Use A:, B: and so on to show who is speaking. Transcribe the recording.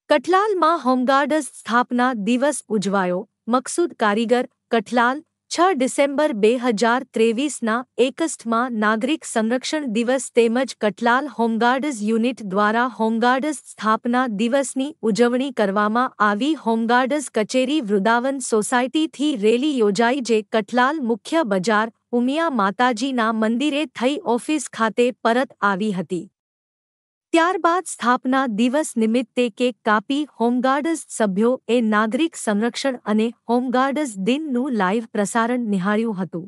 A: કઠલાલમાં home guards સ્થાપના દિવસ ઉજવાયો. મકસૂદ કારીગર, કઠલાલ, 6 ડિસેમ્બર 2023ના 61મા નાગરિક સંરક્ષણ દિવસ તેમજ કઠલાલ હોમગાર્ડઝ યુનિટ દ્વારા હોમગાર્ડઝ સ્થાપના દિવસની ઉજવણી કરવામાં આવી. હોમગાર્ડઝ કચેરી વૃંદાવન સોસાયટીથી રેલી યોજાઈ જે કઠલાલ મુખ્ય બજાર ઉમિયા માતાજીના મંદિરે થઈ ઓફિસ ખાતે પરત આવી હતી. ત્યારબાદ સ્થાપના દિવસ નિમિત્તે કેક કાપી હોમગાર્ડઝ સભ્યો એ નાગરિક સંરક્ષણ અને હોમગાર્ડઝ દિનનું લાઇવ પ્રસારણ નિહાળ્યું હતું.